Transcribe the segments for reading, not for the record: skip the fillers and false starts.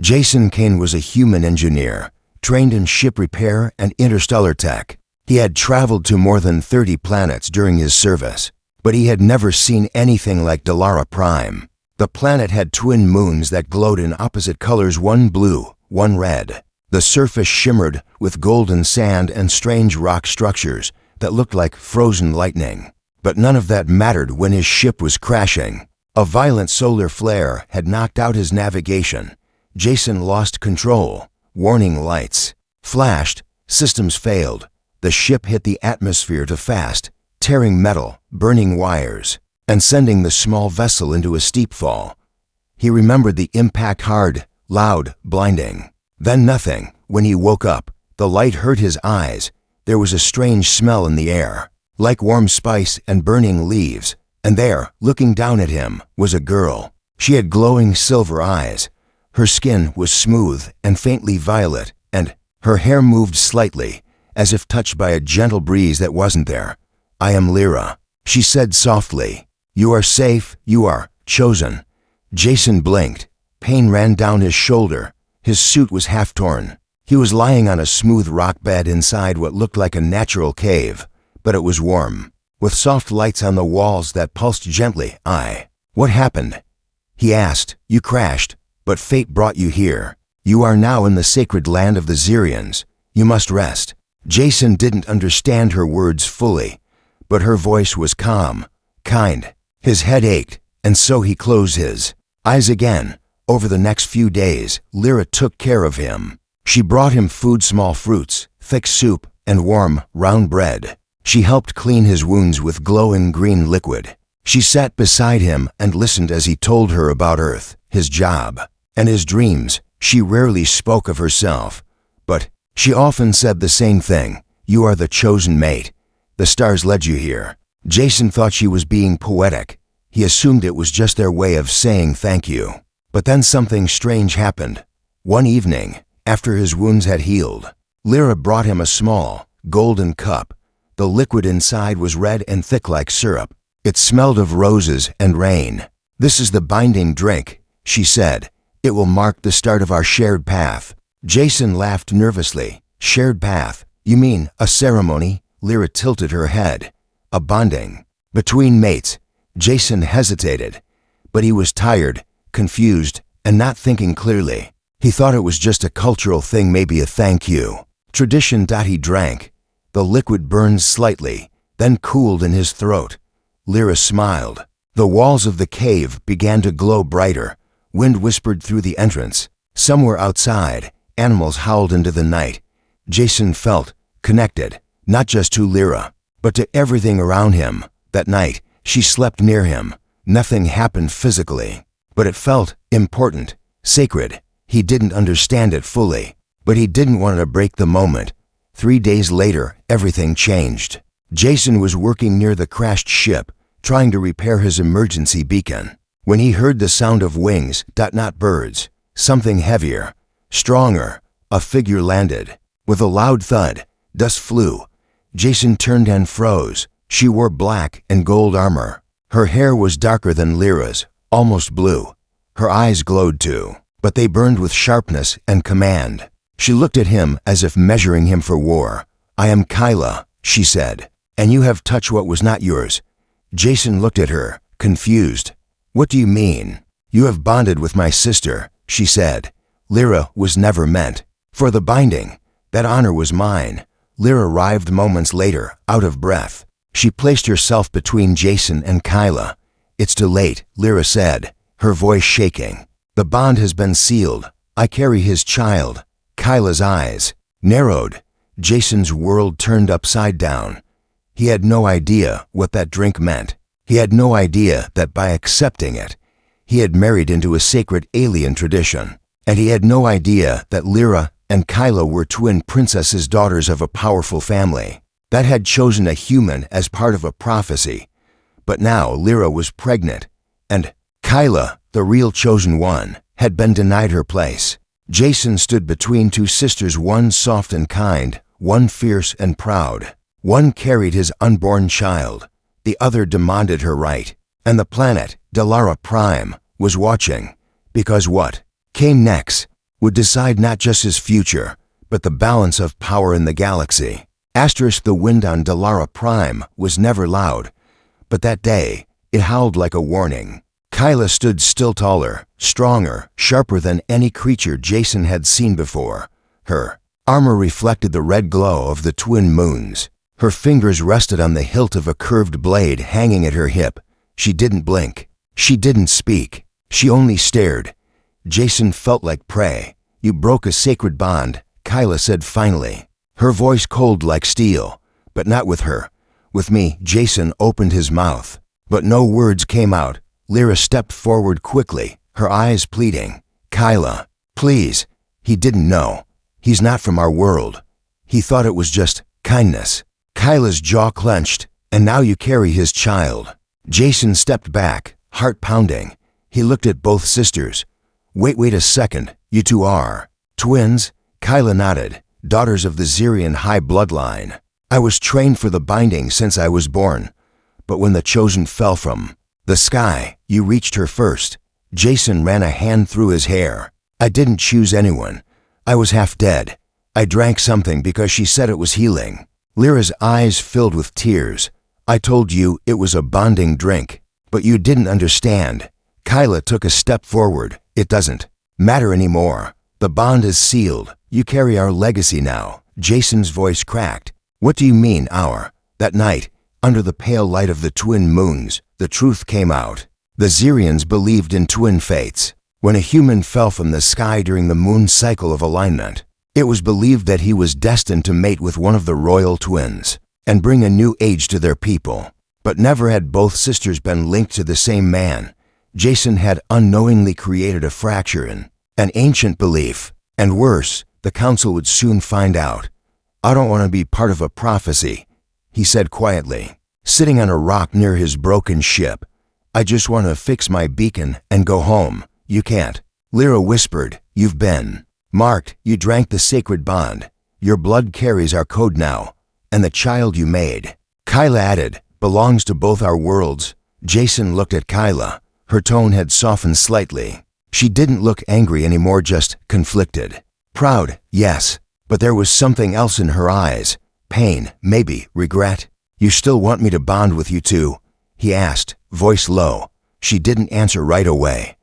Jason Kane was a human engineer, trained in ship repair and interstellar tech. He had traveled to more than 30 planets during his service, but he had never seen anything like Dallara Prime. The planet had twin moons that glowed in opposite colors, one blue, one red. The surface shimmered with golden sand and strange rock structures that looked like frozen lightning. But none of that mattered when his ship was crashing. A violent solar flare had knocked out his navigation. Jason lost control. Warning lights flashed, systems failed. The ship hit the atmosphere too fast, tearing metal, burning wires, and sending the small vessel into a steep fall. He remembered the impact, hard, loud, blinding. Then nothing. When he woke up, the light hurt his eyes. There was a strange smell in the air, like warm spice and burning leaves. And there, looking down at him, was a girl. She had glowing silver eyes. Her skin was smooth and faintly violet, and her hair moved slightly, as if touched by a gentle breeze that wasn't there. "I am Lyra," she said softly. "You are safe, you are chosen." Jason blinked. Pain ran down his shoulder. His suit was half torn. He was lying on a smooth rock bed inside what looked like a natural cave, but it was warm, with soft lights on the walls that pulsed gently. What happened?" he asked. "You crashed, but fate brought you here. You are now in the sacred land of the Xerians. You must rest." Jason didn't understand her words fully, but her voice was calm, kind. His head ached, and so he closed his eyes again. Over the next few days, Lyra took care of him. She brought him food, small fruits, thick soup, and warm, round bread. She helped clean his wounds with glowing green liquid. She sat beside him and listened as he told her about Earth, his job, and his dreams. She rarely spoke of herself, but she often said the same thing: "You are the chosen mate. The stars led you here." Jason thought she was being poetic. He assumed it was just their way of saying thank you. But then something strange happened. One evening, after his wounds had healed, Lyra brought him a small, golden cup. The liquid inside was red and thick like syrup. It smelled of roses and rain. "This is the binding drink," she said. "It will mark the start of our shared path." Jason laughed nervously. "Shared path? You mean a ceremony?" Lyra tilted her head. "A bonding between mates." Jason hesitated, but he was tired, confused, and not thinking clearly. He thought it was just a cultural thing, maybe a thank you. Tradition. He drank. The liquid burned slightly, then cooled in his throat. Lyra smiled. The walls of the cave began to glow brighter. Wind whispered through the entrance. Somewhere outside, animals howled into the night. Jason felt connected, not just to Lyra, but to everything around him. That night, she slept near him. Nothing happened physically, but it felt important, sacred. He didn't understand it fully, but he didn't want to break the moment. 3 days later, everything changed. Jason was working near the crashed ship, trying to repair his emergency beacon, when he heard the sound of wings, not birds, something heavier, stronger. A figure landed. With a loud thud, dust flew. Jason turned and froze. She wore black and gold armor. Her hair was darker than Lyra's, almost blue. Her eyes glowed too, but they burned with sharpness and command. She looked at him as if measuring him for war. "I am Kyla," she said, "and you have touched what was not yours." Jason looked at her, confused. "What do you mean?" "You have bonded with my sister," she said. "Lyra was never meant for the binding. That honor was mine." Lyra arrived moments later, out of breath. She placed herself between Jason and Kyla. "It's too late," Lyra said, her voice shaking. "The bond has been sealed. I carry his child." Kyla's eyes narrowed. Jason's world turned upside down. He had no idea what that drink meant. He had no idea that by accepting it, he had married into a sacred alien tradition. And he had no idea that Lyra and Kyla were twin princesses, daughters of a powerful family that had chosen a human as part of a prophecy. But now Lyra was pregnant, and Kyla, the real chosen one, had been denied her place. Jason stood between two sisters, one soft and kind, one fierce and proud. One carried his unborn child, the other demanded her right. And the planet, Dallara Prime, was watching. Because what came next would decide not just his future, but the balance of power in the galaxy. The wind on Dalara Prime was never loud, but that day, it howled like a warning. Kyla stood still, taller, stronger, sharper than any creature Jason had seen before. Her armor reflected the red glow of the twin moons. Her fingers rested on the hilt of a curved blade hanging at her hip. She didn't blink. She didn't speak. She only stared. Jason felt like prey. "You broke a sacred bond," Kyla said finally, her voice cold like steel. "But not with her. With me." Jason opened his mouth, but no words came out. Lyra stepped forward quickly, her eyes pleading. "Kyla, please." He didn't know. He's not from our world. He thought it was just kindness. Kyla's jaw clenched. "And now you carry his child." Jason stepped back, heart pounding. He looked at both sisters. Wait a second. You two are twins?" Kyla nodded. "Daughters of the Xerian high bloodline. I was trained for the binding since I was born. But when the chosen fell from the sky, you reached her first." Jason ran a hand through his hair. "I didn't choose anyone. I was half dead. I drank something because she said it was healing." Lyra's eyes filled with tears. "I told you it was a bonding drink, but you didn't understand." Kyla took a step forward. "It doesn't matter anymore. The bond is sealed. You carry our legacy now." Jason's voice cracked. "What do you mean, our?" That night, under the pale light of the twin moons, the truth came out. The Xerians believed in twin fates. When a human fell from the sky during the moon cycle of alignment, it was believed that he was destined to mate with one of the royal twins and bring a new age to their people. But never had both sisters been linked to the same man. Jason had unknowingly created a fracture in an ancient belief. And worse, the council would soon find out. "I don't want to be part of a prophecy," he said quietly, sitting on a rock near his broken ship. "I just want to fix my beacon and go home." "You can't." Lyra whispered. "You've been marked. You drank the sacred bond. Your blood carries our code now. And the child you made," Kyla added, "belongs to both our worlds." Jason looked at Kyla. Her tone had softened slightly. She didn't look angry anymore, just conflicted. Proud, yes, but there was something else in her eyes. Pain, maybe, regret. "You still want me to bond with you too?" he asked, voice low. She didn't answer right away.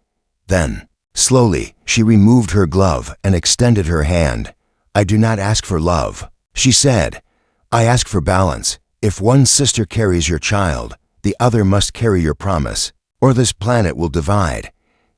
Then, slowly, she removed her glove and extended her hand. "I do not ask for love," she said. "I ask for balance. If one sister carries your child, the other must carry your promise, or this planet will divide."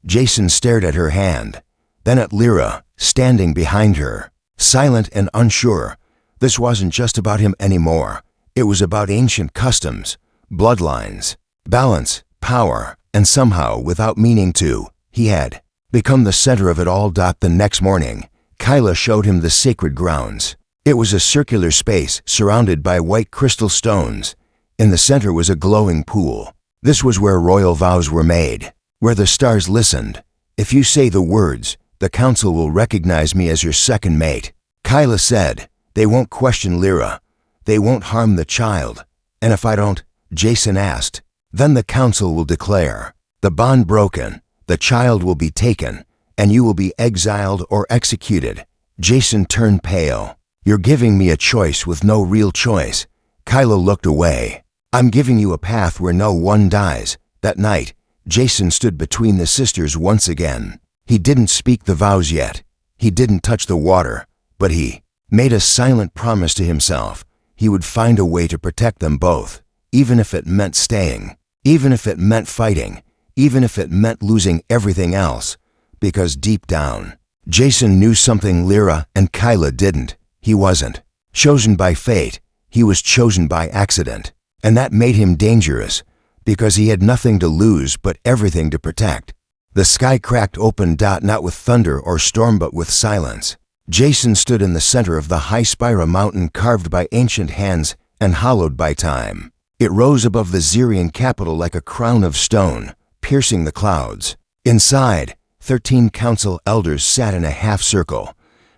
Jason stared at her hand, then at Lyra, standing behind her, silent and unsure. This wasn't just about him anymore. It was about ancient customs, bloodlines, balance, power, and somehow, without meaning to, he had become the center of it all. The next morning, Kyla showed him the sacred grounds. It was a circular space surrounded by white crystal stones. In the center was a glowing pool. This was where royal vows were made, where the stars listened. "If you say the words, the council will recognize me as your second mate," Kyla said. "They won't question Lyra. They won't harm the child." "And if I don't?" Jason asked. "Then the council will declare the bond broken, the child will be taken, and you will be exiled or executed." Jason turned pale. "You're giving me a choice with no real choice." Kyla looked away. "I'm giving you a path where no one dies." That night, Jason stood between the sisters once again. He didn't speak the vows yet. He didn't touch the water, but he made a silent promise to himself. He would find a way to protect them both, even if it meant staying, even if it meant fighting, even if it meant losing everything else. Because deep down, Jason knew something Lyra and Kyla didn't. He wasn't chosen by fate. He was chosen by accident. And that made him dangerous, because he had nothing to lose but everything to protect. The sky cracked open, not with thunder or storm but with silence. Jason stood in the center of the high Spira mountain, carved by ancient hands and hollowed by time. It rose above the Xerian capital like a crown of stone, piercing the clouds. Inside, 13 council elders sat in a half circle,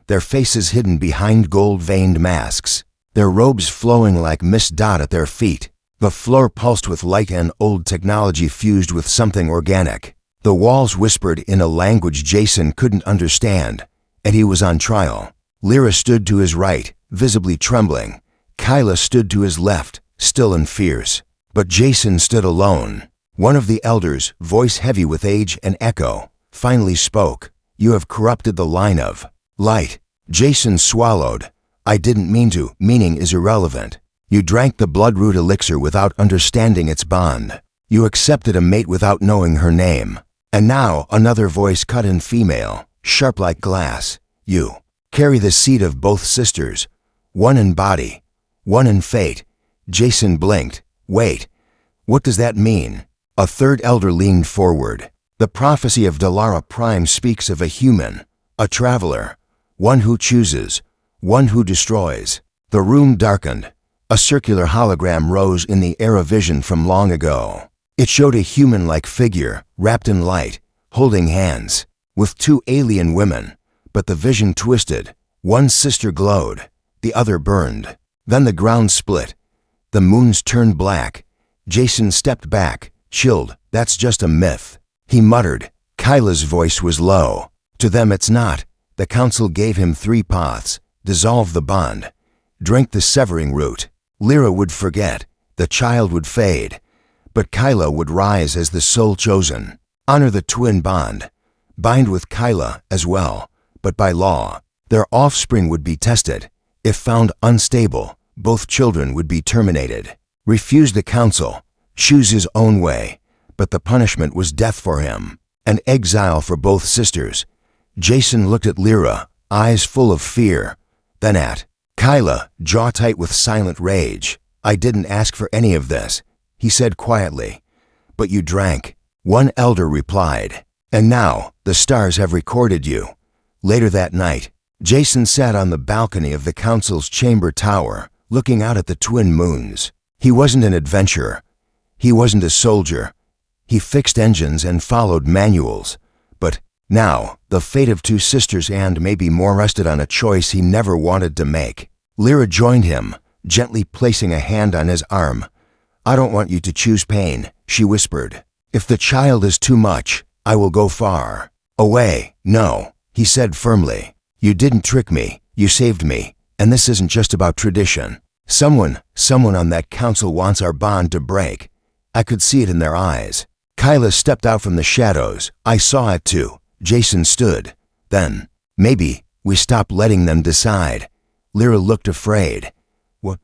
their faces hidden behind gold-veined masks, their robes flowing like mist. At their feet, the floor pulsed with light and old technology fused with something organic. The walls whispered in a language Jason couldn't understand. and he was on trial. Lyra stood to his right, visibly trembling. Kyla stood to his left, still and fierce. But Jason stood alone. One of the elders, voice heavy with age and echo, finally spoke. "You have corrupted the line of light." Jason swallowed. "I didn't mean to. Meaning is irrelevant. You drank the bloodroot elixir without understanding its bond. You accepted a mate without knowing her name." And now another voice cut in female, sharp like glass. "You carry the seed of both sisters, one in body, one in fate." Jason blinked. "Wait, what does that mean?" A third elder leaned forward. "The prophecy of Dalara Prime speaks of a human, a traveler, one who chooses, one who destroys." The room darkened. A circular hologram rose in the era vision from long ago. It showed a human-like figure, wrapped in light, holding hands, with two alien women. But the vision twisted. One sister glowed, the other burned. Then the ground split. The moons turned black. Jason stepped back, chilled. "That's just a myth," he muttered. Kyla's voice was low. "To them it's not." The council gave him 3 paths. Dissolve the bond. Drink the severing root. Lyra would forget. The child would fade. But Kyla would rise as the soul chosen. Honor the twin bond. Bind with Kyla as well, but by law. Their offspring would be tested. If found unstable, both children would be terminated. Refuse the council. Choose his own way. But the punishment was death for him, and exile for both sisters. Jason looked at Lyra, eyes full of fear, then at Kyla, jaw tight with silent rage. "I didn't ask for any of this," he said quietly. "But you drank." One elder replied. "And now, the stars have recorded you." Later that night, Jason sat on the balcony of the council's chamber tower, looking out at the twin moons. He wasn't an adventurer. He wasn't a soldier. He fixed engines and followed manuals. But now, the fate of 2 sisters and maybe more rested on a choice he never wanted to make. Lyra joined him, gently placing a hand on his arm. "I don't want you to choose pain," she whispered. "If the child is too much, I will go far away." "No," he said firmly. "You didn't trick me. You saved me. And this isn't just about tradition. Someone on that council wants our bond to break." I could see it in their eyes. Kyla stepped out from the shadows. I saw it too. Jason stood. "Then, maybe, we stop letting them decide." Lyra looked afraid. What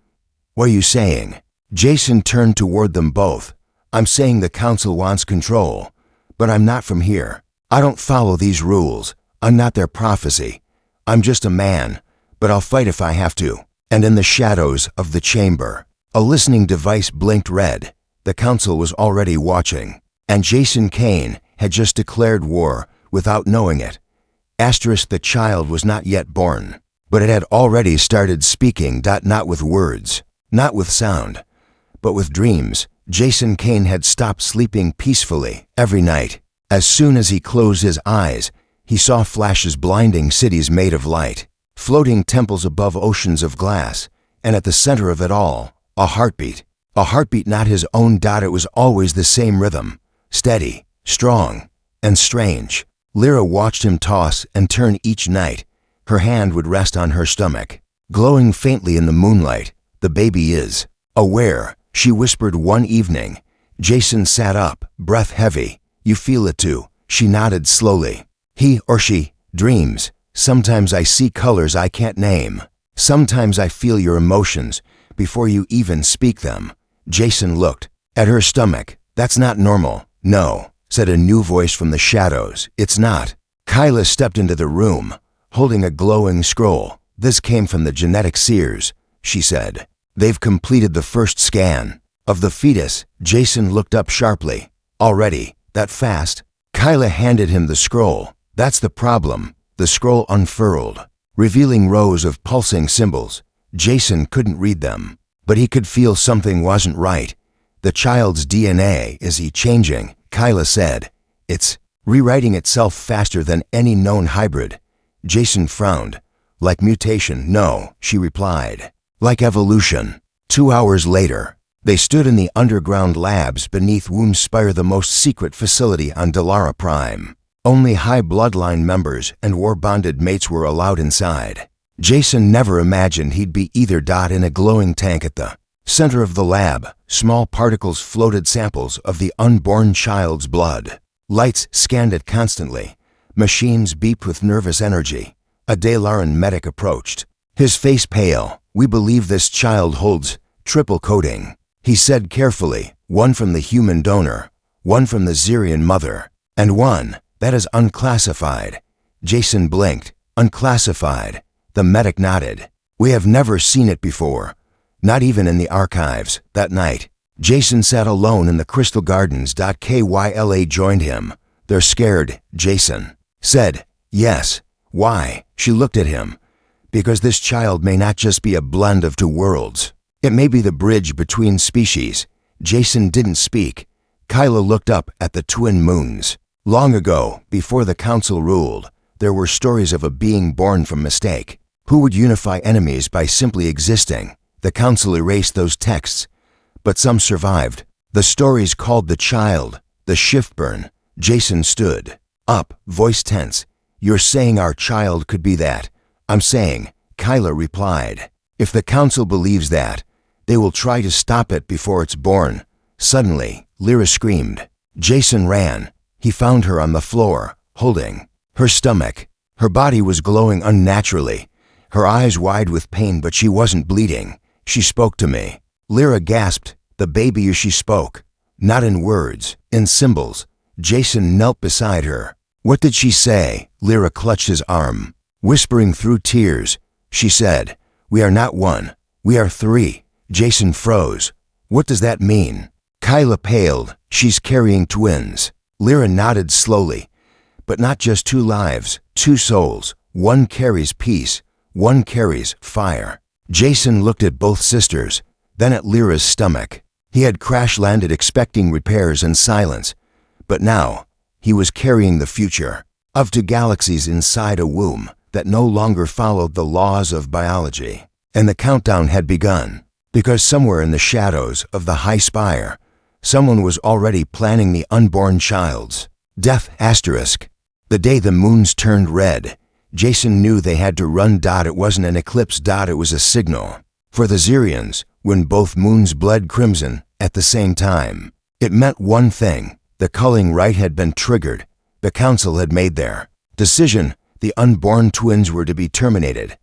are you saying?" Jason turned toward them both. "I'm saying the council wants control. But I'm not from here. I don't follow these rules. I'm not their prophecy. I'm just a man, but I'll fight if I have to." And in the shadows of the chamber, a listening device blinked red. The council was already watching. And Jason Kane had just declared war without knowing it. The child was not yet born, but it had already started speaking. Not with words, not with sound, but with dreams. Jason Kane had stopped sleeping peacefully every night. As soon as he closed his eyes, he saw flashes blinding cities made of light, floating temples above oceans of glass, and at the center of it all, a heartbeat. A heartbeat not his own. It was always the same rhythm, steady, strong, and strange. Lyra watched him toss and turn each night. Her hand would rest on her stomach, glowing faintly in the moonlight. "The baby is aware," she whispered one evening. Jason sat up, breath heavy. "You feel it too?" She nodded slowly. "He or she dreams. Sometimes I see colors I can't name. Sometimes I feel your emotions before you even speak them." Jason looked at her stomach. "That's not normal." "No," said a new voice from the shadows. "It's not." Kyla stepped into the room, holding a glowing scroll. "This came from the genetic seers," she said. "They've completed the first scan of the fetus." Jason looked up sharply. "Already? That fast?" Kyla handed him the scroll. "That's the problem." The scroll unfurled, revealing rows of pulsing symbols. Jason couldn't read them, but he could feel something wasn't right. "The child's DNA, is he changing?" Kyla said. "It's rewriting itself faster than any known hybrid." Jason frowned. "Like mutation?" "No," she replied. "Like evolution." 2 hours later, they stood in the underground labs beneath Wombspire, the most secret facility on Dalara Prime. Only high bloodline members and war-bonded mates were allowed inside. Jason never imagined he'd be either. In a glowing tank at the center of the lab, small particles floated, samples of the unborn child's blood. Lights scanned it constantly. Machines beeped with nervous energy. A Delaran medic approached, his face pale. "We believe this child holds triple coding," he said carefully. "One from the human donor, one from the Xerian mother, and one that is unclassified." Jason blinked. "Unclassified?" The medic nodded. "We have never seen it before, not even in the archives." That night, Jason sat alone in the Crystal Gardens. Kyla joined him. "They're scared," Jason said. "Yes. Why?" She looked at him. "Because this child may not just be a blend of two worlds. It may be the bridge between species." Jason didn't speak. Kyla looked up at the twin moons. Long ago, before the council ruled, there were stories of a being born from mistake, who would unify enemies by simply existing. The council erased those texts, but some survived. The stories called the child the Shiftburn. Jason stood up, voice tense. "You're saying our child could be that?" "I'm saying," Kyla replied, "if the council believes that, they will try to stop it before it's born." Suddenly, Lyra screamed. Jason ran. He found her on the floor, holding her stomach. Her body was glowing unnaturally, her eyes wide with pain, but she wasn't bleeding. "She spoke to me." Lyra gasped. "The baby?" She spoke. Not in words, in symbols. Jason knelt beside her. "What did she say?" Lyra clutched his arm. Whispering through tears, she said, "We are not one. We are three." Jason froze. "What does that mean?" Kyla paled. "She's carrying twins." Lyra nodded slowly. "But not just two lives, two souls. One carries peace, one carries fire." Jason looked at both sisters, then at Lyra's stomach. He had crash-landed expecting repairs and silence, but now he was carrying the future of two galaxies inside a womb that no longer followed the laws of biology. And the countdown had begun, because somewhere in the shadows of the high spire, someone was already planning the unborn child's death. The day the moons turned red, Jason knew they had to run. It wasn't an eclipse. It was a signal. For the Xerians, when both moons bled crimson at the same time, it meant one thing. The culling rite had been triggered. The council had made their decision. The unborn twins were to be terminated.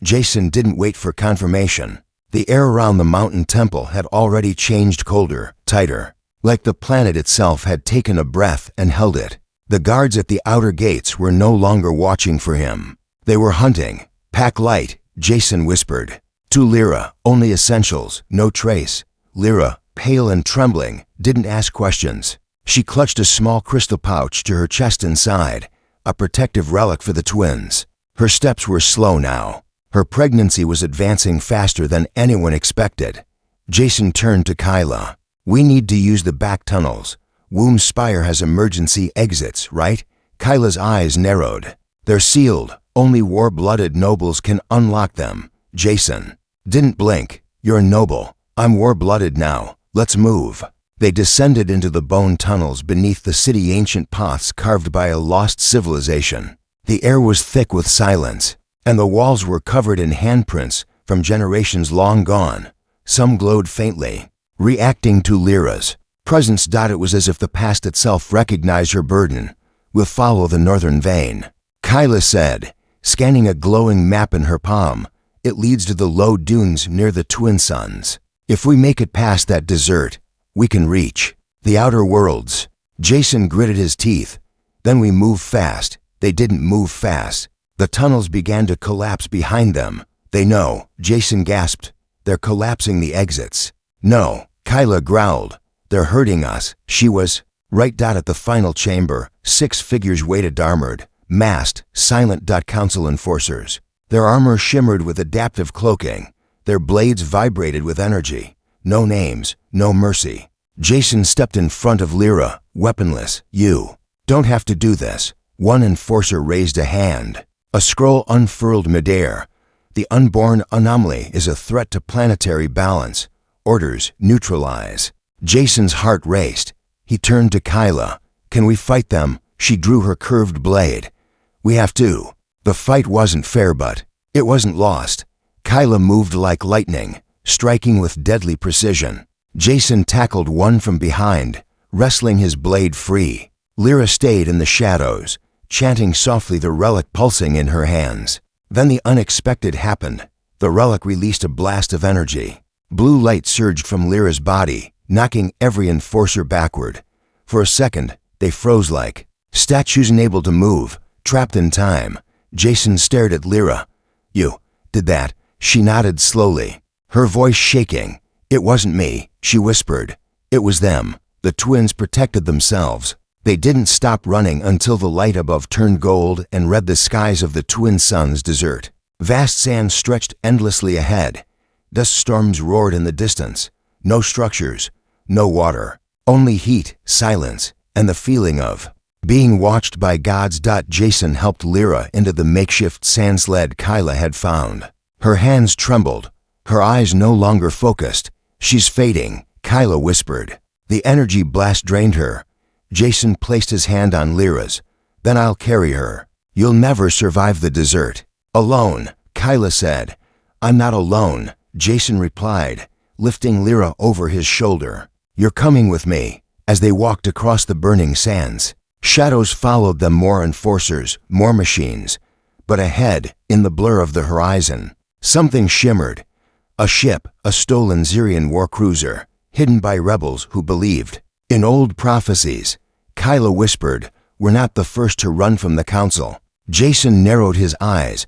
Jason didn't wait for confirmation. The air around the mountain temple had already changed, colder, tighter, like the planet itself had taken a breath and held it. The guards at the outer gates were no longer watching for him. They were hunting. "Pack light," Jason whispered. To Lyra, "Only essentials, no trace." Lyra, pale and trembling, didn't ask questions. She clutched a small crystal pouch to her chest inside, a protective relic for the twins. Her steps were slow now. Her pregnancy was advancing faster than anyone expected. Jason turned to Kyla. "We need to use the back tunnels. Womb Spire has emergency exits, right?" Kyla's eyes narrowed. "They're sealed. Only war-blooded nobles can unlock them." Jason didn't blink. "You're a noble. I'm war-blooded now. Let's move." They descended into the bone tunnels beneath the city, ancient paths carved by a lost civilization. The air was thick with silence, and the walls were covered in handprints from generations long gone. Some glowed faintly, reacting to Lyra's presence. It was as if the past itself recognized her burden. "We'll follow the northern vein," Kyla said, scanning a glowing map in her palm. "It leads to the low dunes near the twin suns. If we make it past that desert, we can reach the outer worlds." Jason gritted his teeth. "Then we move fast." They didn't move fast. The tunnels began to collapse behind them. "They know," Jason gasped. "They're collapsing the exits." "No," Kyla growled. "They're hurting us." She was right. At the final chamber, 6 figures waited, armored, masked, silent. Council enforcers. Their armor shimmered with adaptive cloaking. Their blades vibrated with energy. No names, no mercy. Jason stepped in front of Lyra, weaponless. "You don't have to do this." One enforcer raised a hand. A scroll unfurled midair. "The unborn anomaly is a threat to planetary balance. Orders neutralize." Jason's heart raced. He turned to Kyla. "Can we fight them?" She drew her curved blade. "We have to." The fight wasn't fair, but it wasn't lost. Kyla moved like lightning, striking with deadly precision. Jason tackled one from behind, wrestling his blade free. Lyra stayed in the shadows, chanting softly, the relic pulsing in her hands. Then the unexpected happened. The relic released a blast of energy. Blue light surged from Lyra's body, knocking every enforcer backward. For a second, they froze like statues unable to move, trapped in time. Jason stared at Lyra. "You did that?" She nodded slowly, her voice shaking. "It wasn't me," she whispered. "It was them." The twins protected themselves. They didn't stop running until the light above turned gold and red the skies of the twin suns' desert. Vast sand stretched endlessly ahead. Dust storms roared in the distance. No structures, no water, only heat, silence, and the feeling of being watched by gods. Jason helped Lyra into the makeshift sand sled Kyla had found. Her hands trembled, her eyes no longer focused. "She's fading," Kyla whispered. The energy blast drained her. Jason placed his hand on Lyra's. "Then I'll carry her. You'll never survive the desert." "Alone," Kyla said. "I'm not alone," Jason replied, lifting Lyra over his shoulder. "You're coming with me." As they walked across the burning sands, shadows followed them, more enforcers, more machines. But ahead, in the blur of the horizon, something shimmered. A ship, a stolen Xerian warcruiser, hidden by rebels who believed in old prophecies. Kyla whispered, "We're not the first to run from the council." Jason narrowed his eyes.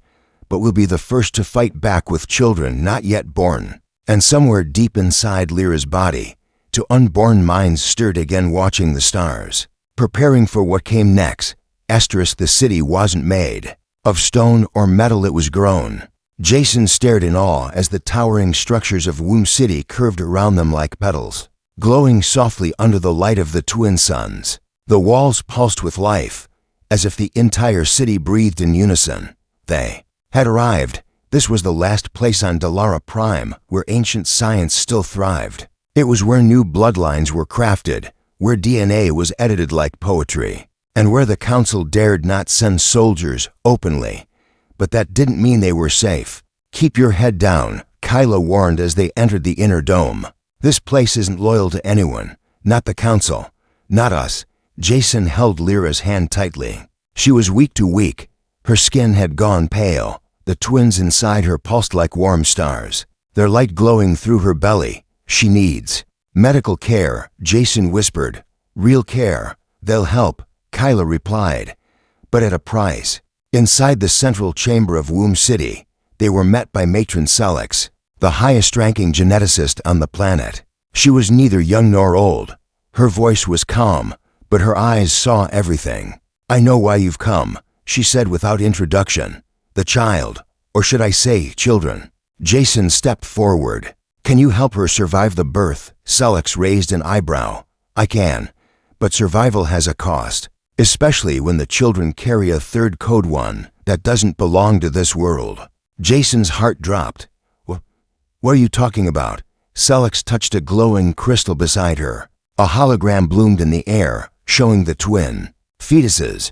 "But we'll be the first to fight back with children not yet born." And somewhere deep inside Lyra's body, two unborn minds stirred again, watching the stars, preparing for what came next. The city wasn't made of stone or metal, it was grown. Jason stared in awe as the towering structures of Womb City curved around them like petals, glowing softly under the light of the twin suns. The walls pulsed with life, as if the entire city breathed in unison. They had arrived. This was the last place on Dalara Prime where ancient science still thrived. It was where new bloodlines were crafted, where DNA was edited like poetry, and where the council dared not send soldiers openly. But that didn't mean they were safe. "Keep your head down," Kyla warned as they entered the inner dome. "This place isn't loyal to anyone, not the council, not us." Jason held Lyra's hand tightly. She was weak to weak. Her skin had gone pale. The twins inside her pulsed like warm stars, their light glowing through her belly. "She needs medical care," Jason whispered. "Real care. They'll help," Kyla replied. "But at a price." Inside the central chamber of Womb City, they were met by Matron Celix, the highest-ranking geneticist on the planet. She was neither young nor old. Her voice was calm, but her eyes saw everything. "I know why you've come," she said without introduction. "The child, or should I say children." Jason stepped forward. "Can you help her survive the birth?" Celix raised an eyebrow. "I can, but survival has a cost, especially when the children carry a third code one that doesn't belong to this world." Jason's heart dropped. What are you talking about?" Celix touched a glowing crystal beside her. A hologram bloomed in the air, showing the twin fetuses.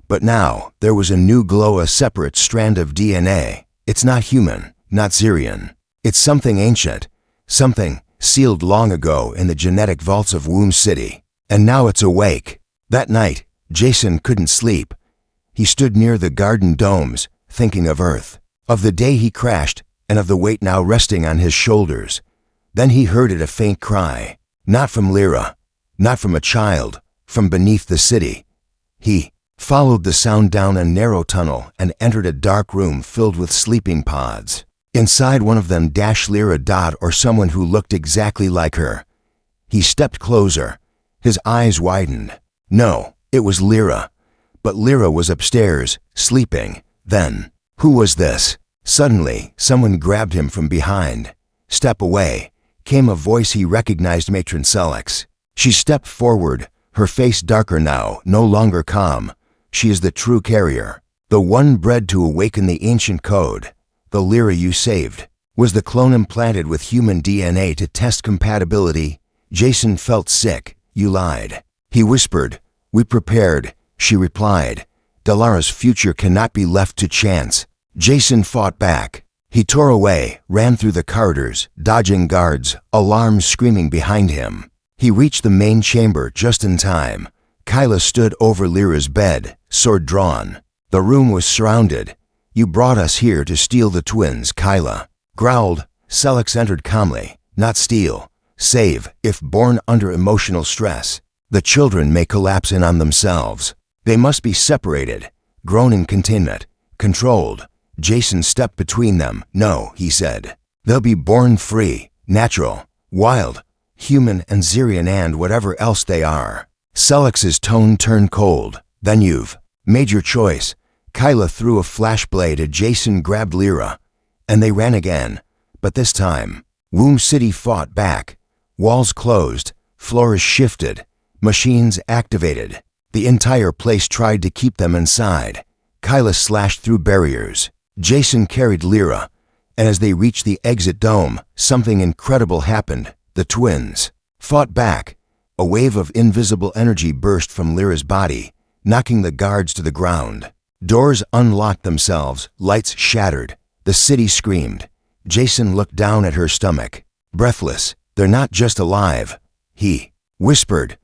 But now, there was a new glow, a separate strand of DNA. "It's not human, not Xerian. It's something ancient, something sealed long ago in the genetic vaults of Womb City. And now it's awake." That night, Jason couldn't sleep. He stood near the garden domes, thinking of Earth, of the day he crashed, and of the weight now resting on his shoulders. Then he heard it, a faint cry. Not from Lyra, not from a child, from beneath the city. He followed the sound down a narrow tunnel and entered a dark room filled with sleeping pods. Inside one of them Lyra or someone who looked exactly like her. He stepped closer. His eyes widened. No, it was Lyra. But Lyra was upstairs, sleeping. Then, who was this? Suddenly, someone grabbed him from behind. "Step away," came a voice he recognized, Matron Celix. She stepped forward, her face darker now, no longer calm. "She is the true carrier, the one bred to awaken the ancient code. The Lyra you saved. Was the clone implanted with human DNA to test compatibility?" Jason felt sick. "You lied," he whispered. "We prepared. she replied. Dalara's future cannot be left to chance. Jason fought back. He tore away, ran through the corridors, dodging guards, alarms screaming behind him. He reached the main chamber just in time. Kyla stood over Lyra's bed, sword drawn. The room was surrounded. You brought us here to steal the twins, Kyla growled. Celix entered calmly. Not steal. Save. If born under emotional stress, the children may collapse in on themselves. They must be separated, grown in containment, controlled. Jason stepped between them. No, he said. They'll be born free, natural, wild, human and Xerian and whatever else they are. Celix's tone turned cold. Then you've made your choice. Kyla threw a flashblade at Jason, grabbed Lyra, and they ran again. But this time, Womb City fought back. Walls closed, floors shifted, machines activated. The entire place tried to keep them inside. Kyla slashed through barriers. Jason carried Lyra, and as they reached the exit dome, something incredible happened. The twins fought back. A wave of invisible energy burst from Lyra's body, knocking the guards to the ground. Doors unlocked themselves, lights shattered. The city screamed. Jason looked down at her stomach, breathless. They're not just alive, he whispered.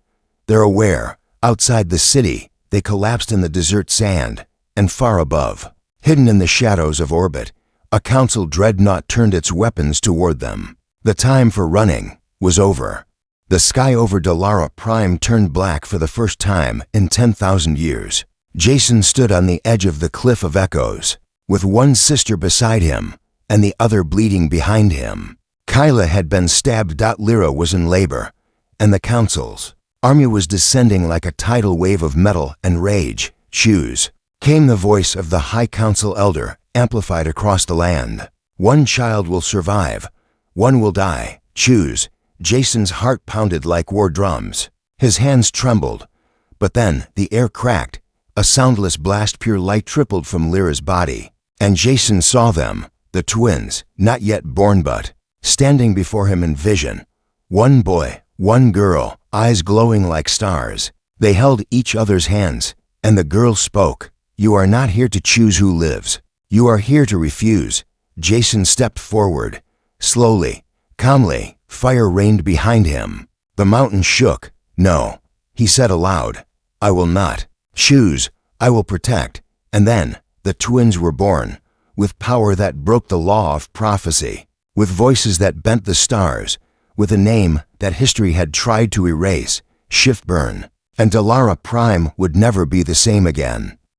They're aware. Outside the city, they collapsed in the desert sand, and far above, hidden in the shadows of orbit, a council dreadnought turned its weapons toward them. The time for running was over. The sky over Dalara Prime turned black for the first time in 10,000 years. Jason stood on the edge of the Cliff of Echoes, with one sister beside him and the other bleeding behind him. Kyla had been stabbed. Lyra was in labor, and the council's army was descending like a tidal wave of metal and rage. Choose, came the voice of the High Council Elder, amplified across the land. One child will survive, one will die. Choose. Jason's heart pounded like war drums. His hands trembled. But then the air cracked. A soundless blast, pure light trickled from Lyra's body. And Jason saw them, the twins, not yet born but standing before him in vision. One boy, one girl, eyes glowing like stars. They held each other's hands, and the girl spoke. You are not here to choose who lives. You are here to refuse. Jason stepped forward. Slowly, calmly, fire rained behind him. The mountain shook. No, he said aloud. I will not choose. I will protect. And then the twins were born, with power that broke the law of prophecy, with voices that bent the stars, with a name that history had tried to erase, Shift Burn. And Dalara Prime would never be the same again.